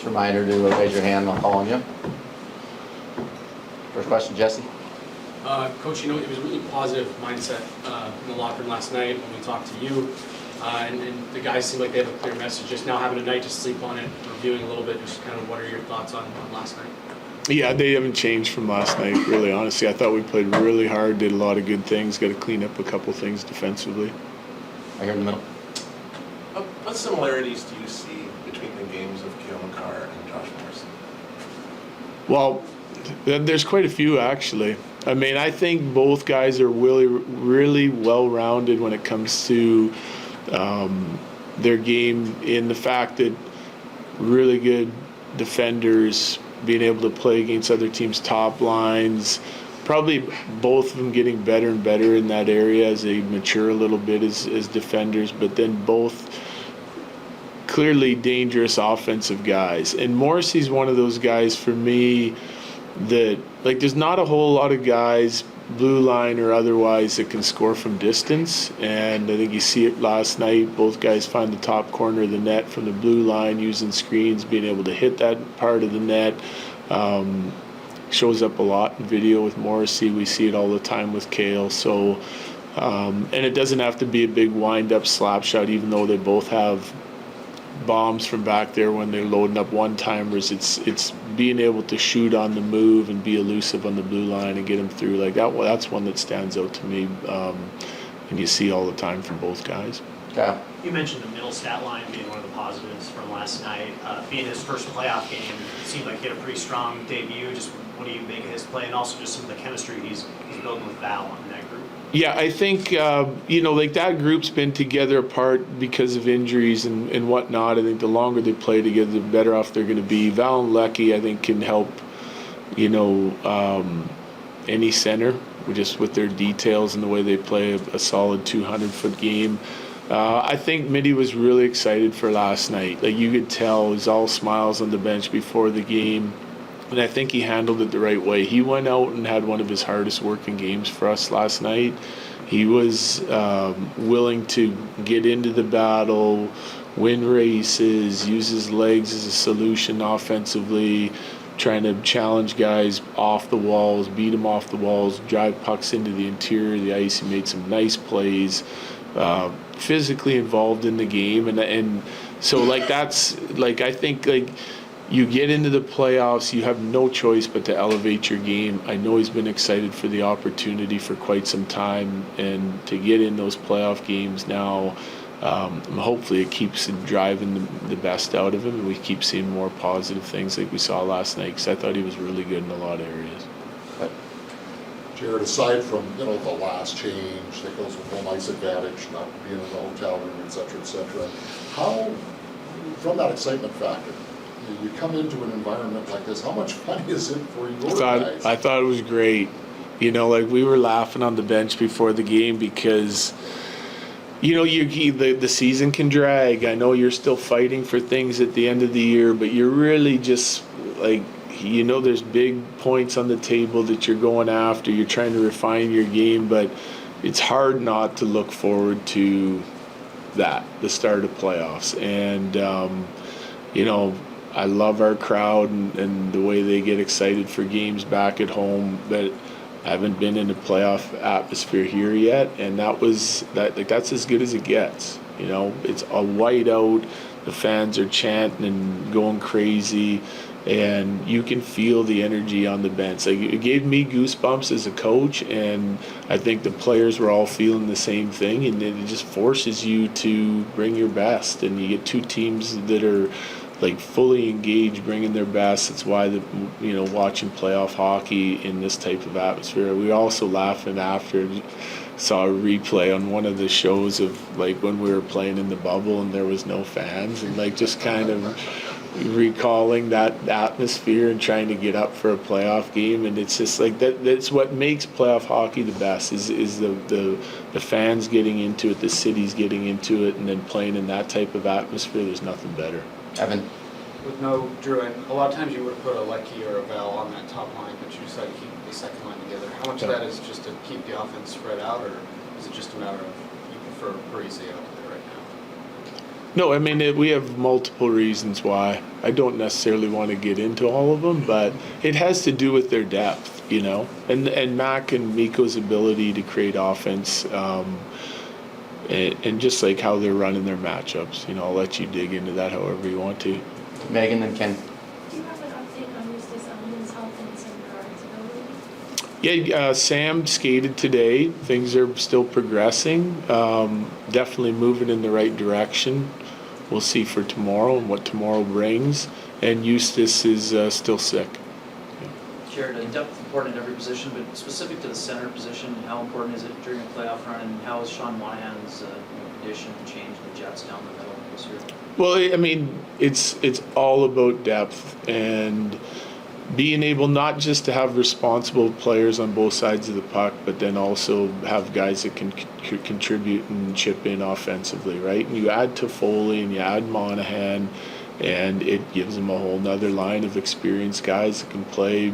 reminder to raise your hand when I'm calling you. First question, Jesse. Coach, you know, it was a really positive mindset in the locker room last night when we talked to you. And the guys seem like they have a clear message. Just now having a night to sleep on it, reviewing a little bit, just kind of what are your thoughts on last night? Yeah, they haven't changed from last night, really, honestly. I thought we played really hard, did a lot of good things, got to clean up a couple things defensively. Right here in the middle. What similarities do you see between the games of Kale McCarr and Josh Morrissey? Well, there's quite a few, actually. I mean, I think both guys are really well-rounded when it comes to their game, in the fact that really good defenders, being able to play against other teams' top lines, probably both of them getting better and better in that area as they mature a little bit as defenders, but then both clearly dangerous offensive guys. And Morrissey's one of those guys for me that, like, there's not a whole lot of guys, blue line or otherwise, that can score from distance. And I think you see it last night. Both guys find the top corner of the net from the blue line, using screens, being able to hit that part of the net. Shows up a lot in video with Morrissey. We see it all the time with Cale. So, and it doesn't have to be a big wind-up slap shot, even though they both have bombs from back there when they're loading up one-timers. It's being able to shoot on the move and be elusive on the blue line and get them through like that. Well, that's one that stands out to me, and you see all the time from both guys. Okay. You mentioned the middle stat line being one of the positives from last night. Being his first playoff game, it seemed like he had a pretty strong debut. Just what do you make of his play, and also just some of the chemistry he's building with Val in that group? Yeah, I think, like that group's been together apart because of injuries and whatnot. I think the longer they play together, the better off they're going to be. Val and Lecky, I think, can help, any center just with their details and the way they play a solid 200-foot game. I think Mitty was really excited for last night. Like, you could tell, he was all smiles on the bench before the game. And I think he handled it the right way. He went out and had one of his hardest working games for us last night. He was willing to get into the battle, win races, use his legs as a solution offensively, trying to challenge guys off the walls, beat them off the walls, drive pucks into the interior of the ice. He made some nice plays, physically involved in the game. And so, like, that's, like, I think, like, you get into the playoffs, you have no choice but to elevate your game. I know he's been excited for the opportunity for quite some time, and to get in those playoff games now, hopefully it keeps driving the best out of him, and we keep seeing more positive things like we saw last night, because I thought he was really good in a lot of areas. Jared, aside from the last change that goes with home ice advantage, not being in the hotel room, et cetera, how, from that excitement factor, you come into an environment like this, how much fun is it for your guys? I thought it was great. Like, we were laughing on the bench before the game because, the season can drag. I know you're still fighting for things at the end of the year, but you're really just, like, there's big points on the table that you're going after. You're trying to refine your game, but it's hard not to look forward to that, the start of playoffs. And, I love our crowd and the way they get excited for games back at home, but I haven't been in a playoff atmosphere here yet, and that's as good as it gets. It's a whiteout, the fans are chanting and going crazy, and you can feel the energy on the bench. Like, it gave me goosebumps as a coach, and I think the players were all feeling the same thing, and it just forces you to bring your best, and you get two teams that are, like, fully engaged, bringing their best. That's why watching playoff hockey in this type of atmosphere. We were also laughing after, saw a replay on one of the shows of, like, when we were playing in the bubble and there was no fans, and, like, just kind of recalling that atmosphere and trying to get up for a playoff game. And it's just like that's what makes playoff hockey the best, is the fans getting into it, the cities getting into it, and then playing in that type of atmosphere. There's nothing better. Evan. With no Drew, and a lot of times you would have put a Lecky or a Val on that top line, but you decided to keep the second line together. How much of that is just to keep the offense spread out, or is it just a matter of you prefer Parise out there right now? No, I mean, we have multiple reasons why. I don't necessarily want to get into all of them, but it has to do with their depth, you know, and Mac and Mikko's ability to create offense, and just like how they're running their matchups. You know, I'll let you dig into that however you want to. Megan and Ken. Do you have an update on Eustace Elliman's health and some guards ability? Yeah, Sam skated today. Things are still progressing. Definitely moving in the right direction. We'll see for tomorrow and what tomorrow brings. And Eustace is still sick. Jared, depth important in every position, but specific to the center position, how important is it during a playoff run, and how has Sean Monahan's addition changed the Jets down the middle this year? Well, I mean, it's all about depth and being able not just to have responsible players on both sides of the puck, but then also have guys that can contribute and chip in offensively, right? And you add Toffoli and you add Monahan, and it gives them a whole nother line of experienced guys that can play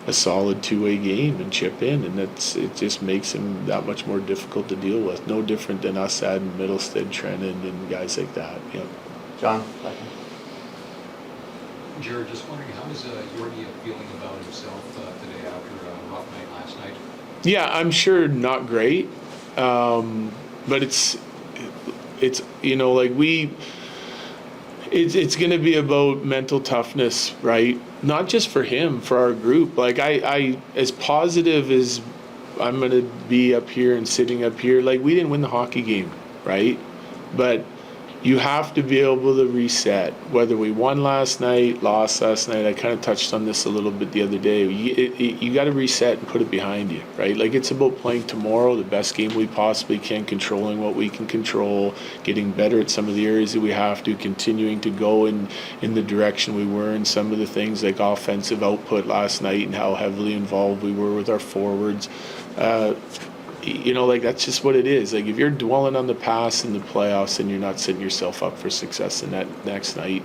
a solid two-way game and chip in, and it just makes them that much more difficult to deal with. No different than us adding Middlestead, Trennan, and guys like that. Yeah. John. Jared, just wondering, how is Yorkie feeling about himself today after a rough night last night? Yeah, I'm sure not great, but it's you know, like it's going to be about mental toughness, right? Not just for him, for our group. Like I as positive as I'm going to be up here and sitting up here, like we didn't win the hockey game, right? But you have to be able to reset. Whether we won last night, lost last night, I kind of touched on this a little bit the other day. You got to reset and put it behind you, right? Like it's about playing tomorrow, the best game we possibly can, controlling what we can control, getting better at some of the areas that we have to, continuing to go in the direction we were in some of the things like offensive output last night and how heavily involved we were with our forwards. You know, like that's just what it is. Like if you're dwelling on the past in the playoffs, and you're not setting yourself up for success in that next night.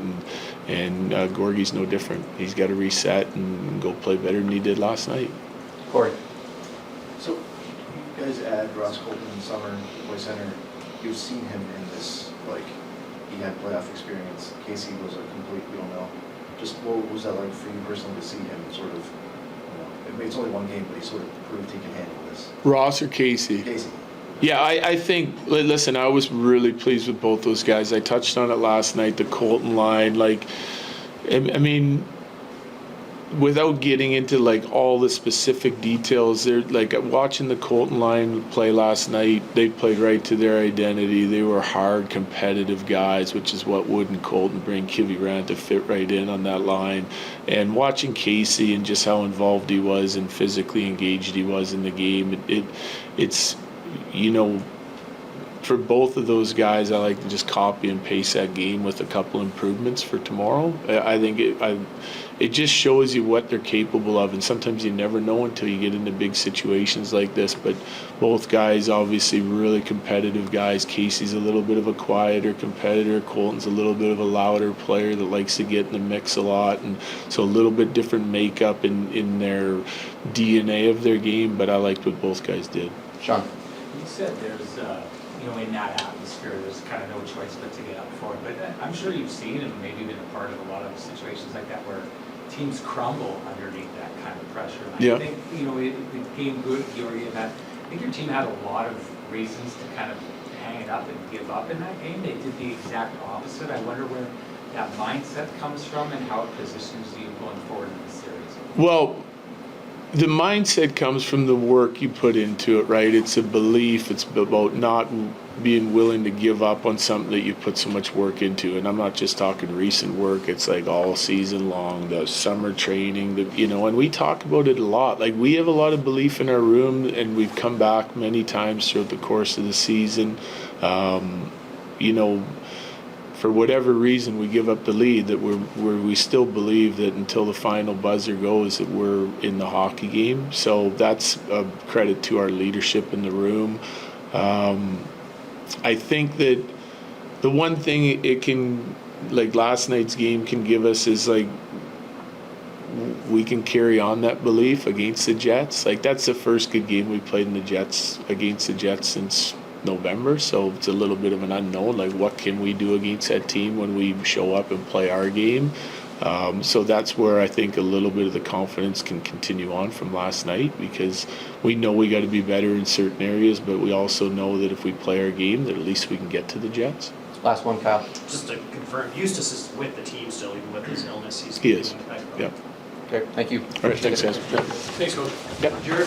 And Gorgie's no different. He's got to reset and go play better than he did last night. Corey. So, you guys add Ross Colton in the summer, play center. You've seen him in this, like, he had playoff experience. Casey was a complete, we don't know. Just what was that like for you personally to see him sort of, you know, I mean, it's only one game, but he sort of proved he can handle this. Ross or Casey? Casey. Yeah, I think, listen, I was really pleased with both those guys. I touched on it last night, the Colton line. Like, I mean, without getting into like all the specific details, they're like watching the Colton line play last night. They played right to their identity. They were hard, competitive guys, which is what Wood and Colton bring. Kivy ran to fit right in on that line. And watching Casey and just how involved he was and physically engaged he was in the game, it's, you know, for both of those guys, I like to just copy and paste that game with a couple improvements for tomorrow. I think it just shows you what they're capable of, and sometimes you never know until you get into big situations like this. But both guys, obviously, really competitive guys. Casey's a little bit of a quieter competitor. Colton's a little bit of a louder player that likes to get in the mix a lot, and so a little bit different makeup in their DNA of their game. But I liked what both guys did. Sean. You said there's, you know, in that atmosphere, there's kind of no choice but to get up for it. But I'm sure you've seen and maybe been a part of a lot of situations like that where teams crumble underneath that kind of pressure. And Yeah. I think, you know, it became good, Georgie, in that I think your team had a lot of reasons to kind of hang it up and give up in that game. They did the exact opposite. I wonder where that mindset comes from and how it positions you going forward in the series. Well, the mindset comes from the work you put into it, right? It's a belief. It's about not being willing to give up on something that you put so much work into. And I'm not just talking recent work. It's like all season long, the summer training, you know, and we talk about it a lot. Like we have a lot of belief in our room, and we've come back many times throughout the course of the season. You know, for whatever reason we give up the lead, that we still believe that until the final buzzer goes that we're in the hockey game. So that's a credit to our leadership in the room. I think that the one thing it can, like last night's game can give us is like we can carry on that belief against the Jets. Like that's the first good game we played in the Jets against the Jets since November, so it's a little bit of an unknown, like what can we do against that team when we show up and play our game. So that's where I think a little bit of the confidence can continue on from last night, because we know we got to be better in certain areas, but we also know that if we play our game, that at least we can get to the Jets. Last one, Kyle. Just to confirm, Eustace is with the team still, even with his illness. He is. Yeah. Okay, thank you. All right, thanks, guys. Thanks, Coach. Jared?